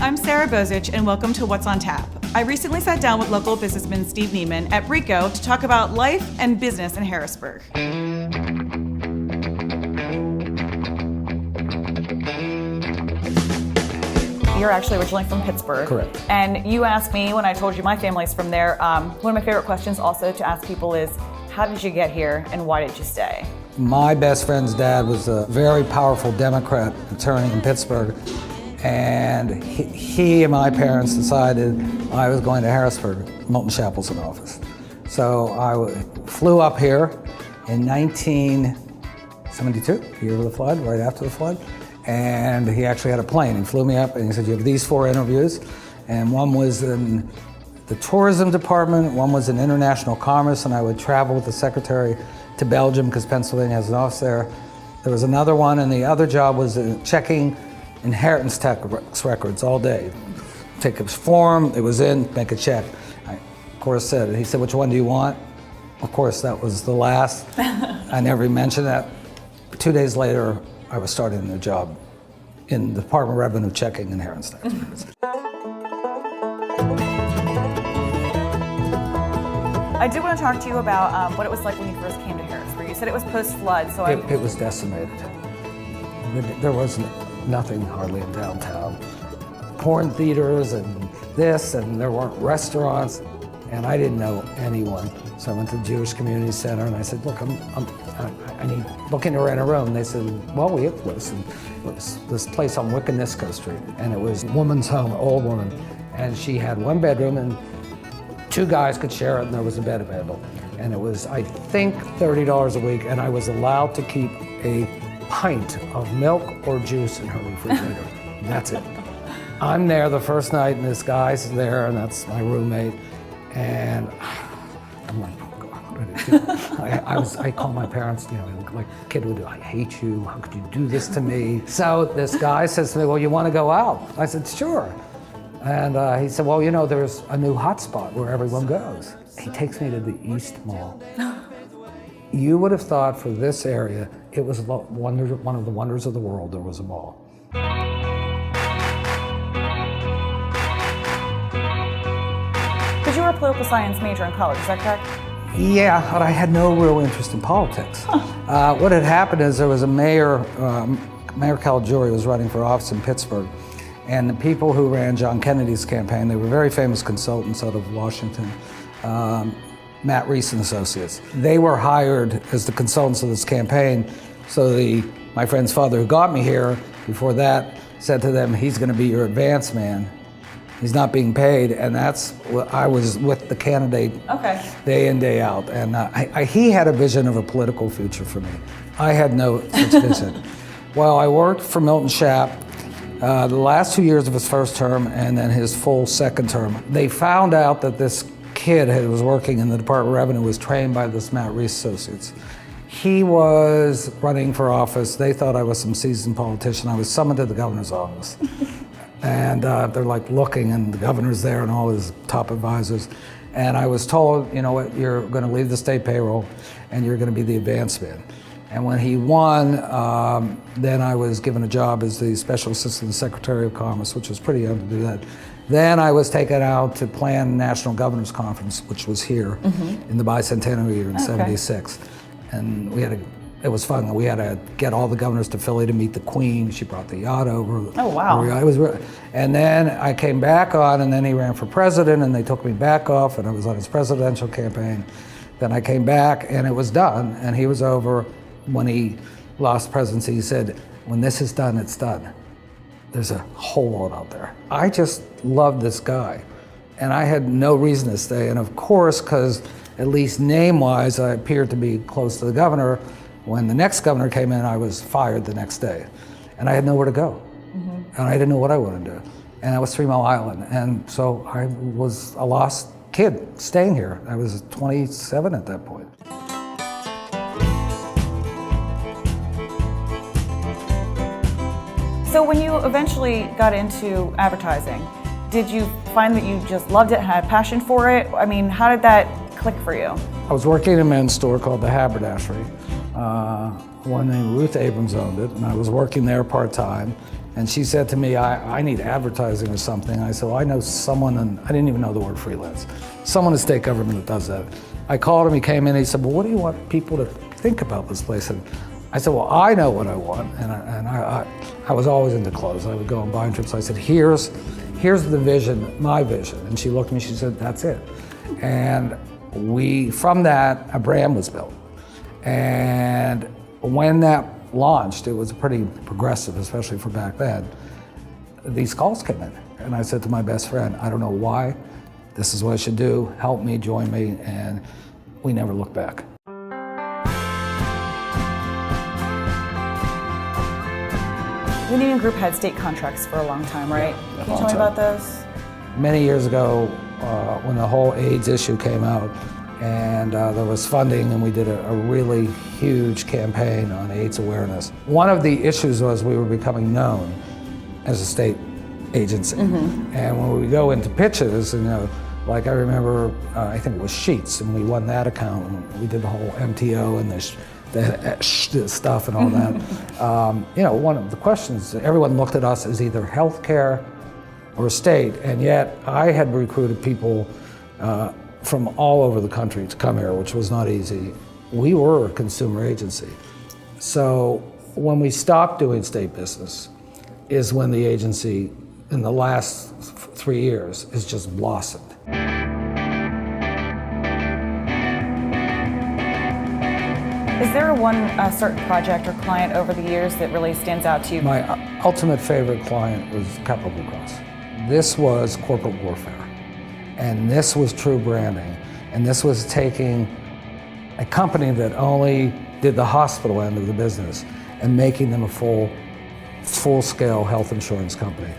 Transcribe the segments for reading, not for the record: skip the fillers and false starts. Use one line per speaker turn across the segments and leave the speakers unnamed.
I'm Sara and welcome to What's on Tap. I recently sat down with local businessman Steve Neiman at Brico to talk about life and business in Harrisburg. You're actually originally from Pittsburgh.
Correct.
And you asked me when I told you my family's from there, one of my favorite questions also to ask people is, how did you get here and why did you stay?
My best friend's dad was a very powerful Democrat attorney in Pittsburgh, and he and my parents decided I was going to Harrisburg. Milton Shapp was in office. So I flew up here in 1972, the year of the flood, right after the flood, and he actually had a plane. He flew me up and he said, you have these 4 interviews, and one was in the tourism department, one was in international commerce, and I would travel with the secretary to Belgium because Pennsylvania has an office there. There was another one, and the other job was checking inheritance tax records all day. Take a form, it was in, make a check. I, of course, he said, which one do you want? Of course, that was the last. I never mentioned that. 2 days later, I was starting a new job in the Department of Revenue checking inheritance tax records.
I did want to talk to you about what it was like when you first came to Harrisburg. You said it was post-flood, so
It was decimated. There was nothing hardly in downtown. Porn theaters and this, and there weren't restaurants, and I didn't know anyone. So I went to the Jewish Community Center and I said, look, I need looking to rent a room. They said, well, we have this. And it was this place on Wiccanisco Street, and it was a woman's home, an old woman, and she had 1 bedroom and 2 guys could share it, and there was a bed available. And it was, I think, $30 a week, and I was allowed to keep a pint of milk or juice in her refrigerator. That's it. I'm there the first night, and this guy's there, and that's my roommate, and I'm like, oh God, what did I do? I called my parents, like a kid would do, I hate you, how could you do this to me? So this guy says to me, well, you want to go out? I said, sure. And he said, well, there's a new hotspot where everyone goes. He takes me to the East Mall. You would have thought for this area, it was one of the wonders of the world, there was a mall.
Because you were a political science major in college, is that correct?
Yeah, but I had no real interest in politics. What had happened is there was a mayor, Mayor Caligiuri was running for office in Pittsburgh. And the people who ran John Kennedy's campaign, they were very famous consultants out of Washington, Matt Reese and Associates. They were hired as the consultants of this campaign. So my friend's father who got me here before that said to them, he's gonna be your advance man. He's not being paid, and that's what I was with the candidate day in, day out. And he had a vision of a political future for me. I had no such vision. Well, I worked for Milton Shapp the last 2 years of his first term and then his full second term. They found out that this kid who was working in the Department of Revenue was trained by this Matt Reese Associates. He was running for office. They thought I was some seasoned politician. I was summoned to the governor's office. And they're like looking, and the governor's there and all his top advisors. And I was told, you know what, you're gonna leave the state payroll and you're gonna be the advance man. And when he won, then I was given a job as the Special Assistant Secretary of Commerce, which was pretty young to do that. Then I was taken out to plan National Governors Conference, which was here in the bicentennial year in '76. And it was fun. We had to get all the governors to Philly to meet the Queen. She brought the yacht over.
Oh, wow.
And then I came back on, and then he ran for president, and they took me back off, and I was on his presidential campaign. Then I came back, and it was done, and he was over. When he lost presidency, he said, when this is done, it's done. There's a whole lot out there. I just loved this guy, and I had no reason to stay. And of course, because at least name-wise, I appeared to be close to the governor, when the next governor came in, I was fired the next day. And I had nowhere to go. And I didn't know what I wanted to do. And I was 3 Mile Island. And so I was a lost kid staying here. I was 27 at that point.
So when you eventually got into advertising, did you find that you just loved it, had a passion for it? I mean, how did that click for you?
I was working in a men's store called The Haberdashery, One named Ruth Abrams owned it, and I was working there part-time. And she said to me, I need advertising or something. I said, well, I know someone, and I didn't even know the word freelance, someone in state government that does that. I called him, he came in, he said, well, what do you want people to think about this place? And I said, well, I know what I want. And I was always into clothes. I would go on buying trips. I said, here's the vision, my vision. And she looked at me, she said, that's it. And from that, a brand was built. And when that launched, it was pretty progressive, especially for back then. These calls came in, and I said to my best friend, I don't know why, this is what I should do, help me, join me, and we never looked back.
The Neiman Group had state contracts for a long time, right?
Yeah,
Can you tell me about those?
Many years ago, when the whole AIDS issue came out, and there was funding, and we did a really huge campaign on AIDS awareness. One of the issues was we were becoming known as a state agency. Mm-hmm. And when we go into pitches, like I remember, I think it was Sheets, and we won that account, and we did the whole MTO and the stuff and all that. One of the questions, everyone looked at us as either healthcare or state, and yet I had recruited people from all over the country to come here, which was not easy. We were a consumer agency. So when we stopped doing state business is when the agency, in the last 3 years, has just blossomed.
Is there a certain project or client over the years that really stands out to you?
My ultimate favorite client was Capital Blue Cross. This was corporate warfare. And this was true branding. And this was taking a company that only did the hospital end of the business and making them a full-scale health insurance company.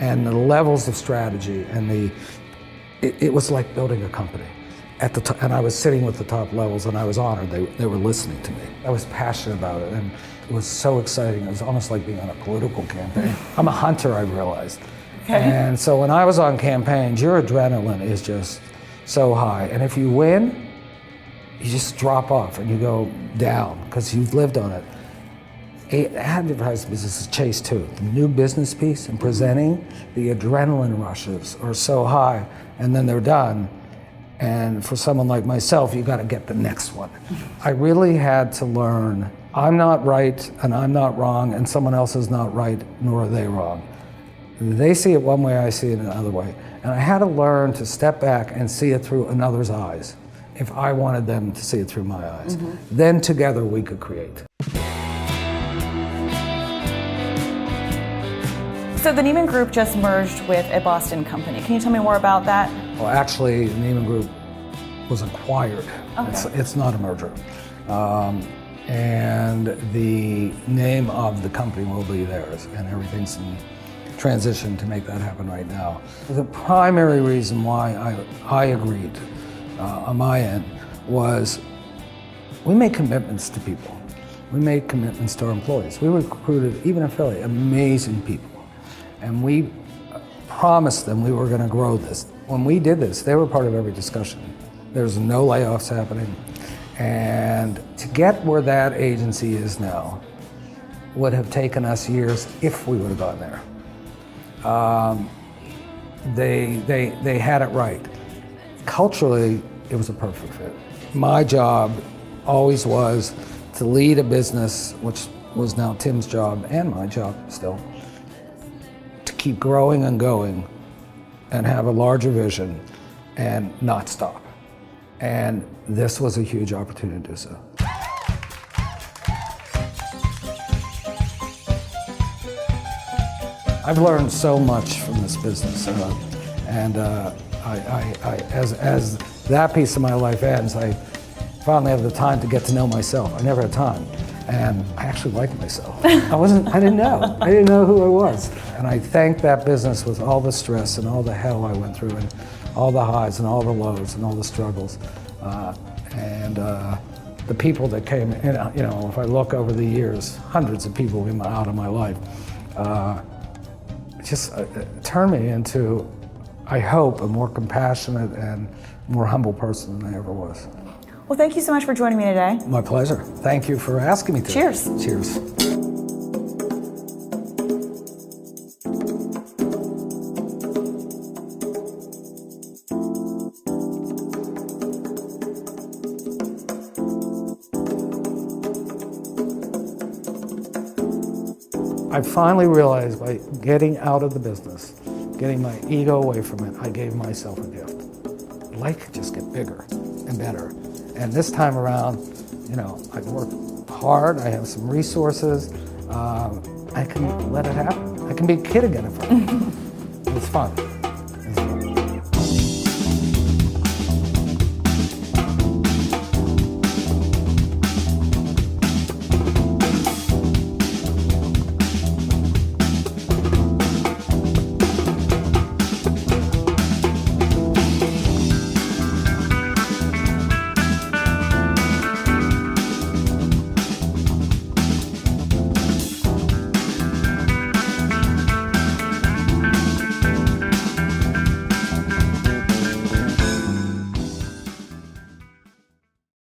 And the levels of strategy and it was like building a company. And I was sitting with the top levels, and I was honored they were listening to me. I was passionate about it, and it was so exciting. It was almost like being on a political campaign. I'm a hunter, I realized. Okay. And so when I was on campaigns, your adrenaline is just so high. And if you win, you just drop off and you go down because you've lived on it. Advertising business is chase too. The new business piece and presenting, the adrenaline rushes are so high, and then they're done. And for someone like myself, you got to get the next one. I really had to learn, I'm not right and I'm not wrong, and someone else is not right, nor are they wrong. They see it one way, I see it another way. And I had to learn to step back and see it through another's eyes if I wanted them to see it through my eyes. Mm-hmm. Then together we could create.
So the Neiman Group just merged with a Boston company. Can you tell me more about that?
Well, actually, Neiman Group was acquired.
Okay.
It's not a merger. And the name of the company will be theirs, and everything's in transition to make that happen right now. The primary reason why I agreed on my end was we made commitments to people. We made commitments to our employees. We recruited, even affiliate, amazing people. And we promised them we were going to grow this. When we did this, they were part of every discussion. There's no layoffs happening. And to get where that agency is now would have taken us years if we would have gone there. They had it right. Culturally, it was a perfect fit. My job always was to lead a business, which was now Tim's job and my job still, to keep growing and going and have a larger vision and not stop. And this was a huge opportunity to do so. I've learned so much from this business, and as that piece of my life ends, I finally have the time to get to know myself. I never had time, and I actually like myself. I didn't know who I was, and I thank that business with all the stress and all the hell I went through, and all the highs and all the lows and all the struggles, and the people that came in. If I look over the years, hundreds of people came out of my life. Just turned me into, I hope, a more compassionate and more humble person than I ever was.
Well, thank you so much for joining me today.
My pleasure. Thank you for asking me to.
Cheers.
Cheers. I finally realized by getting out of the business, getting my ego away from it, I gave myself a gift. Life could just get bigger and better. And this time around, I work hard, I have some resources, I can let it happen. I can be a kid again if I want. It's fun.